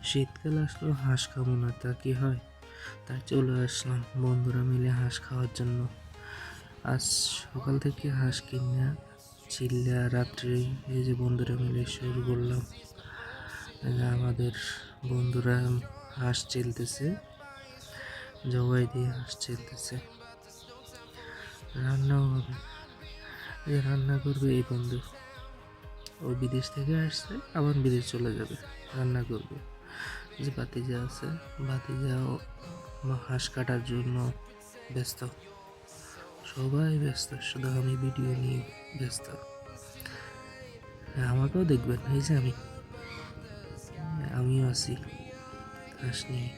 শীতকাল আসলো হাঁস খাবো না তা কি হয়? তাই চলে আসলাম বন্ধুরা মিলে হাঁস খাওয়ার জন্য। আজ সকাল থেকে হাঁস কিনে চিল্লা রাত্রে এই যে বন্ধুরা মিলে শুরু করলাম। আমাদের বন্ধুরা হাঁস চিলতেছে, জবাই দিয়ে হাঁস চিলতেছে, রান্নাও হবে। রান্না করবে এই বন্ধু, ও বিদেশ থেকে আসছে, আবার বিদেশ চলে যাবে, রান্না করবে। যে ভাতিজা আছে, ভাতিজাও হাঁস কাটার জন্য ব্যস্ত, সবাই ব্যস্ত, শুধু আমি ভিডিও নিয়ে ব্যস্ত। আমাকেও দেখবেন, এই যে আমিও আছি হাঁস নিয়ে।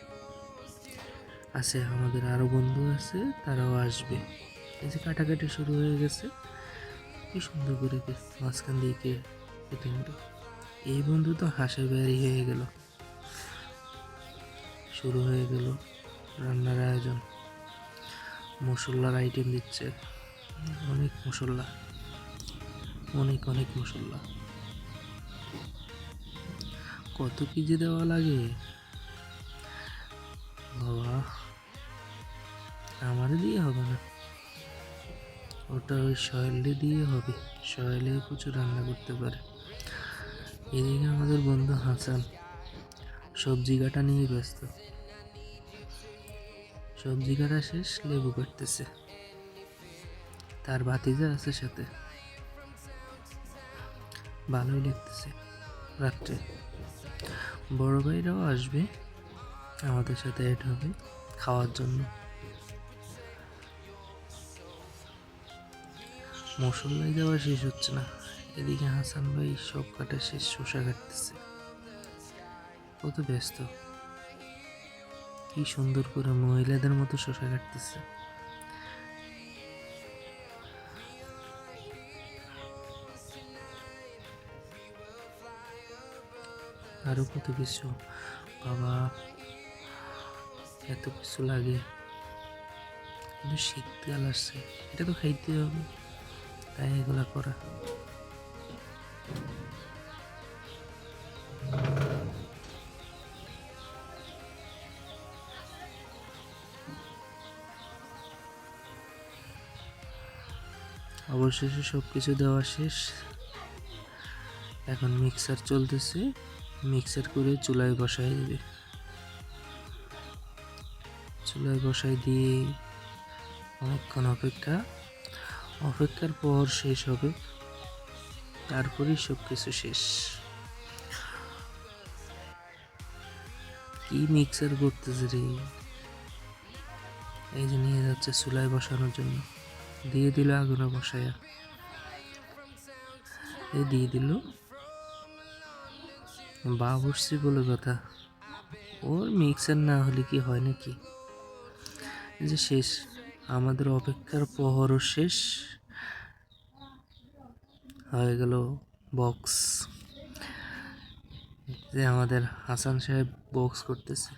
আছে আমাদের আরো বন্ধু আছে, তারাও আসবে। এই যে কাটাকাটি শুরু হয়ে গেছে, কি সুন্দর করে মাঝখান দিয়ে কেটে নিল। এই বন্ধু তো হাঁসের বেরি হয়ে গেল, শুরু হয়ে গেল রান্নার আয়োজন। মশলার আইটেম দিচ্ছে, অনেক মশলা, অনেক অনেক মশলা। কত কি যে দেওয়া লাগে বাবা, আমার দিয়ে হবে না, ওটা ওই সয়েলে দিয়ে হবে। সয়েলে প্রচুর রান্না করতে পারে। এদিকে আমাদের বন্ধু হাসান সবজি কাটা নিয়ে ব্যস্ত, সবজি কাটা শেষ, লেবু কাটতেছে। তার ভাতিজা আছে সাথে, ভালোই লাগতেছে। রাত্রে বড় ভাইরাও আসবে, আমাদের সাথে অ্যাড হবে খাওয়ার জন্য। মশলাই দেওয়া শেষ হচ্ছে না, এদিকে হাসান ভাই সব কাটা শেষ, শসা কাটতেছে। কত ব্যস্ত, কি সুন্দর করে মহিলাদের মতো শসা কাটতেছে। আরো কত কিছু, বাবা এত কিছু লাগে। কিন্তু শীতকাল আসছে, এটা তো খাইতে হবে, তাই এগুলা করা। অবশেষে সব কিছু দেওয়া শেষ, এখন মিক্সার চলতেছে, মিক্সার করে চুলায় বসাই দেবে। চুলায় বসাই দিয়ে অনেকক্ষণ অপেক্ষার পর শেষ হবে, তারপরেই সব কিছু শেষ। কি মিক্সার করতেছে রে, এই যে নিয়ে যাচ্ছে চুলায় বসানোর জন্য। দিয়ে দিল আগুনে বসায়া, এই দিয়ে দিল। বা বসছি বলে কথা, ওর মিক্সার না হলে কি হয় নাকি। এই যে শেষ, আমাদের অপেক্ষার প্রহরও শেষ হয়ে গেল। বক্স, যে আমাদের হাসান সাহেব বক্স করতেছে।